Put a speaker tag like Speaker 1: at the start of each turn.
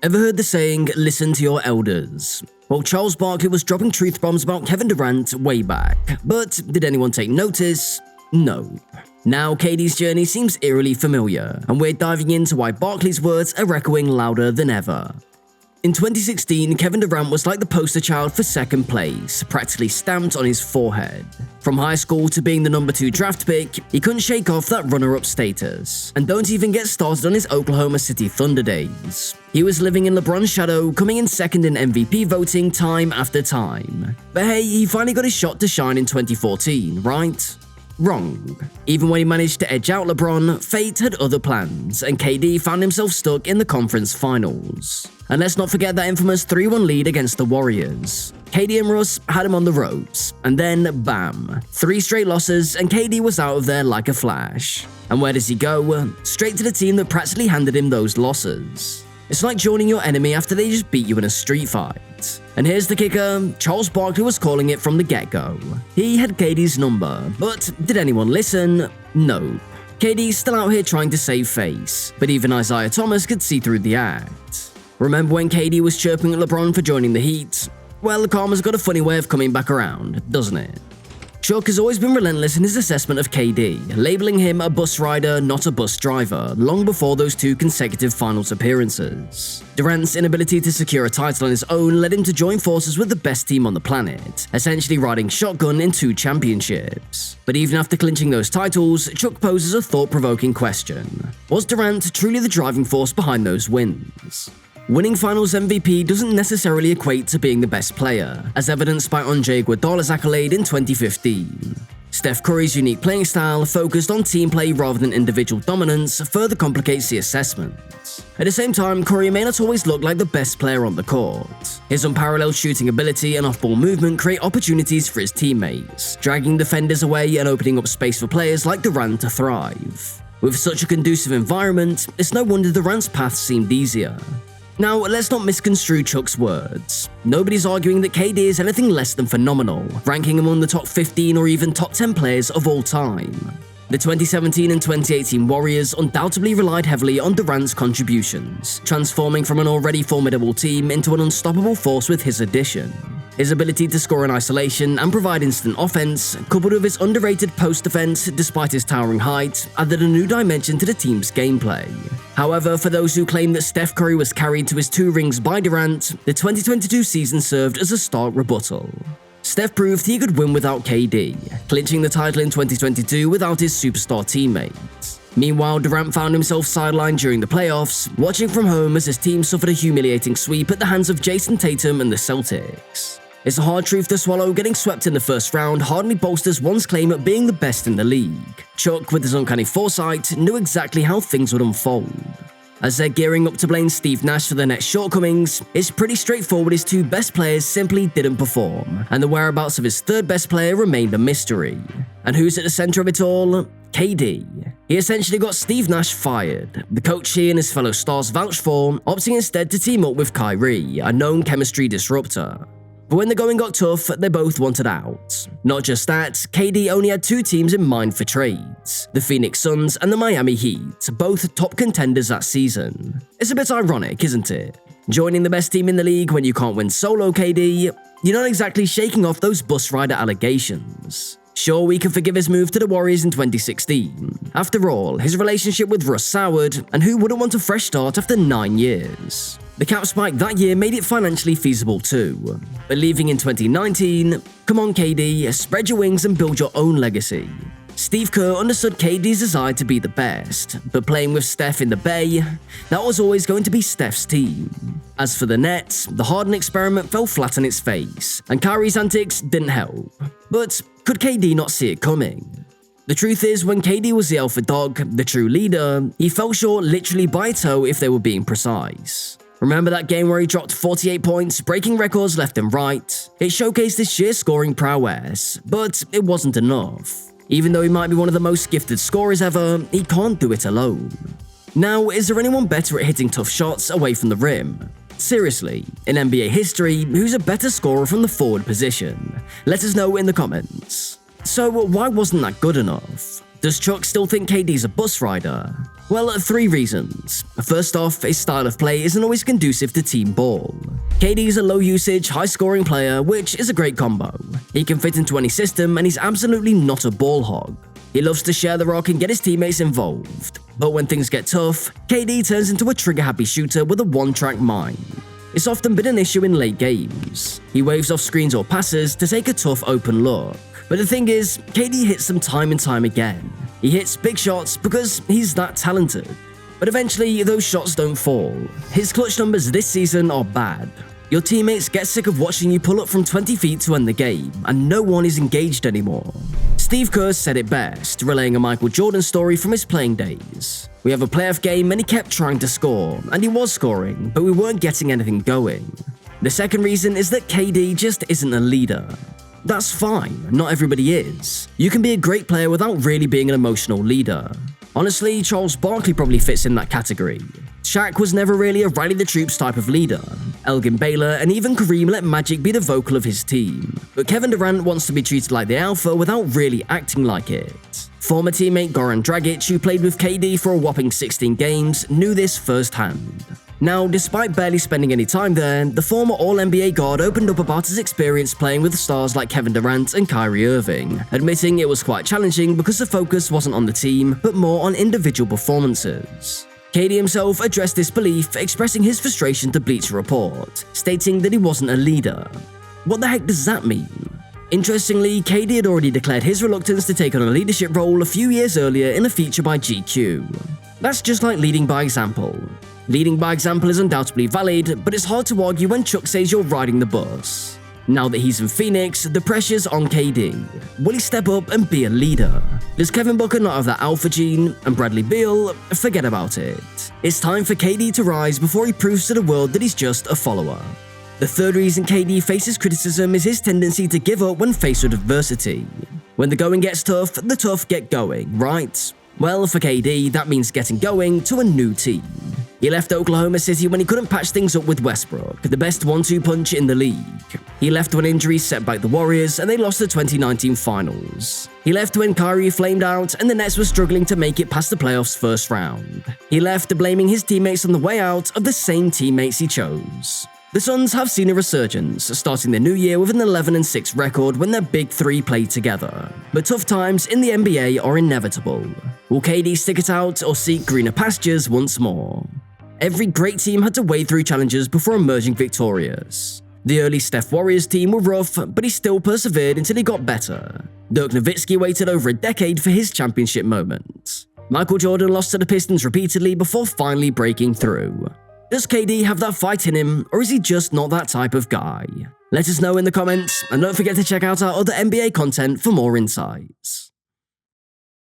Speaker 1: Ever heard the saying, listen to your elders? Well, Charles Barkley was dropping truth bombs about Kevin Durant way back, but did anyone take notice? No. Now, KD's journey seems eerily familiar, and we're diving into why Barkley's words are echoing louder than ever. In 2016, Kevin Durant was like the poster child for second place, practically stamped on his forehead. From high school to being the number 2 draft pick, he couldn't shake off that runner-up status. And don't even get started on his Oklahoma City Thunder days. He was living in LeBron's shadow, coming in second in MVP voting time after time. But hey, he finally got his shot to shine in 2014, right? Wrong. Even when he managed to edge out LeBron, fate had other plans, and KD found himself stuck in the conference finals. And let's not forget that infamous 3-1 lead against the Warriors. KD and Russ had him on the ropes, and then bam, 3 straight losses and KD was out of there like a flash. And where does he go? Straight to the team that practically handed him those losses. It's like joining your enemy after they just beat you in a street fight. And here's the kicker, Charles Barkley was calling it from the get-go. He had KD's number, but did anyone listen? No. KD's still out here trying to save face, but even Isaiah Thomas could see through the act. Remember when KD was chirping at LeBron for joining the Heat? Well, karma's got a funny way of coming back around, doesn't it? Chuck has always been relentless in his assessment of KD, labeling him a bus rider, not a bus driver, long before those 2 consecutive finals appearances. Durant's inability to secure a title on his own led him to join forces with the best team on the planet, essentially riding shotgun in 2 championships. But even after clinching those titles, Chuck poses a thought-provoking question. Was Durant truly the driving force behind those wins? Winning Finals MVP doesn't necessarily equate to being the best player, as evidenced by Andre Iguodala's accolade in 2015. Steph Curry's unique playing style, focused on team play rather than individual dominance, further complicates the assessment. At the same time, Curry may not always look like the best player on the court. His unparalleled shooting ability and off-ball movement create opportunities for his teammates, dragging defenders away and opening up space for players like Durant to thrive. With such a conducive environment, it's no wonder Durant's path seemed easier. Now, let's not misconstrue Chuck's words. Nobody's arguing that KD is anything less than phenomenal, ranking among the top 15 or even top 10 players of all time. The 2017 and 2018 Warriors undoubtedly relied heavily on Durant's contributions, transforming from an already formidable team into an unstoppable force with his addition. His ability to score in isolation and provide instant offense, coupled with his underrated post defense despite his towering height, added a new dimension to the team's gameplay. However, for those who claim that Steph Curry was carried to his 2 rings by Durant, the 2022 season served as a stark rebuttal. Steph proved he could win without KD, clinching the title in 2022 without his superstar teammates. Meanwhile, Durant found himself sidelined during the playoffs, watching from home as his team suffered a humiliating sweep at the hands of Jason Tatum and the Celtics. It's a hard truth to swallow, getting swept in the first round hardly bolsters one's claim at being the best in the league. Chuck, with his uncanny foresight, knew exactly how things would unfold. As they're gearing up to blame Steve Nash for their next shortcomings, it's pretty straightforward his 2 best players simply didn't perform, and the whereabouts of his 3rd best player remained a mystery. And who's at the center of it all? KD. He essentially got Steve Nash fired, the coach he and his fellow stars vouched for, opting instead to team up with Kyrie, a known chemistry disruptor. But when the going got tough, they both wanted out. Not just that, KD only had 2 teams in mind for trades, the Phoenix Suns and the Miami Heat, both top contenders that season. It's a bit ironic, isn't it? Joining the best team in the league when you can't win solo, KD, you're not exactly shaking off those bus rider allegations. Sure, we can forgive his move to the Warriors in 2016. After all, his relationship with Russ soured, and who wouldn't want a fresh start after 9 years? The cap spike that year made it financially feasible too. But leaving in 2019, come on KD, spread your wings and build your own legacy. Steve Kerr understood KD's desire to be the best, but playing with Steph in the Bay, that was always going to be Steph's team. As for the Nets, the Harden experiment fell flat on its face, and Kyrie's antics didn't help. But could KD not see it coming? The truth is, when KD was the alpha dog, the true leader, he fell short literally by a toe if they were being precise. Remember that game where he dropped 48 points, breaking records left and right? It showcased his sheer scoring prowess, but it wasn't enough. Even though he might be one of the most gifted scorers ever, he can't do it alone. Now, is there anyone better at hitting tough shots away from the rim? Seriously, in NBA history, who's a better scorer from the forward position? Let us know in the comments. So why wasn't that good enough? Does Chuck still think KD's a bus rider? Well, 3 reasons. First off, his style of play isn't always conducive to team ball. KD's a low-usage, high-scoring player, which is a great combo. He can fit into any system, and he's absolutely not a ball hog. He loves to share the rock and get his teammates involved. But when things get tough, KD turns into a trigger-happy shooter with a one-track mind. It's often been an issue in late games. He waves off screens or passes to take a tough open look. But the thing is, KD hits them time and time again. He hits big shots because he's that talented. But eventually, those shots don't fall. His clutch numbers this season are bad. Your teammates get sick of watching you pull up from 20 feet to end the game, and no one is engaged anymore. Steve Kerr said it best, relaying a Michael Jordan story from his playing days. We have a playoff game and he kept trying to score, and he was scoring, but we weren't getting anything going. The second reason is that KD just isn't a leader. That's fine, not everybody is. You can be a great player without really being an emotional leader. Honestly, Charles Barkley probably fits in that category. Shaq was never really a rally-the-troops type of leader. Elgin Baylor and even Kareem let Magic be the vocal of his team. But Kevin Durant wants to be treated like the alpha without really acting like it. Former teammate Goran Dragic, who played with KD for a whopping 16 games, knew this firsthand. Now, despite barely spending any time there, the former All-NBA guard opened up about his experience playing with stars like Kevin Durant and Kyrie Irving, admitting it was quite challenging because the focus wasn't on the team, but more on individual performances. KD himself addressed this belief, expressing his frustration to Bleacher Report, stating that he wasn't a leader. What the heck does that mean? Interestingly, KD had already declared his reluctance to take on a leadership role a few years earlier in a feature by GQ. That's just like leading by example. Leading by example is undoubtedly valid, but it's hard to argue when Chuck says you're riding the bus. Now that he's in Phoenix, the pressure's on KD. Will he step up and be a leader? Does Kevin Booker not have that alpha gene? And Bradley Beal? Forget about it. It's time for KD to rise before he proves to the world that he's just a follower. The third reason KD faces criticism is his tendency to give up when faced with adversity. When the going gets tough, the tough get going, right? Well, for KD, that means getting going to a new team. He left Oklahoma City when he couldn't patch things up with Westbrook, the best 1-2 punch in the league. He left when injuries set back the Warriors and they lost the 2019 finals. He left when Kyrie flamed out and the Nets were struggling to make it past the playoffs' first round. He left blaming his teammates on the way out of the same teammates he chose. The Suns have seen a resurgence, starting the new year with an 11-6 record when their big three played together. But tough times in the NBA are inevitable. Will KD stick it out or seek greener pastures once more? Every great team had to wade through challenges before emerging victorious. The early Steph Warriors team were rough, but he still persevered until he got better. Dirk Nowitzki waited over a decade for his championship moment. Michael Jordan lost to the Pistons repeatedly before finally breaking through. Does KD have that fight in him, or is he just not that type of guy? Let us know in the comments, and don't forget to check out our other NBA content for more insights.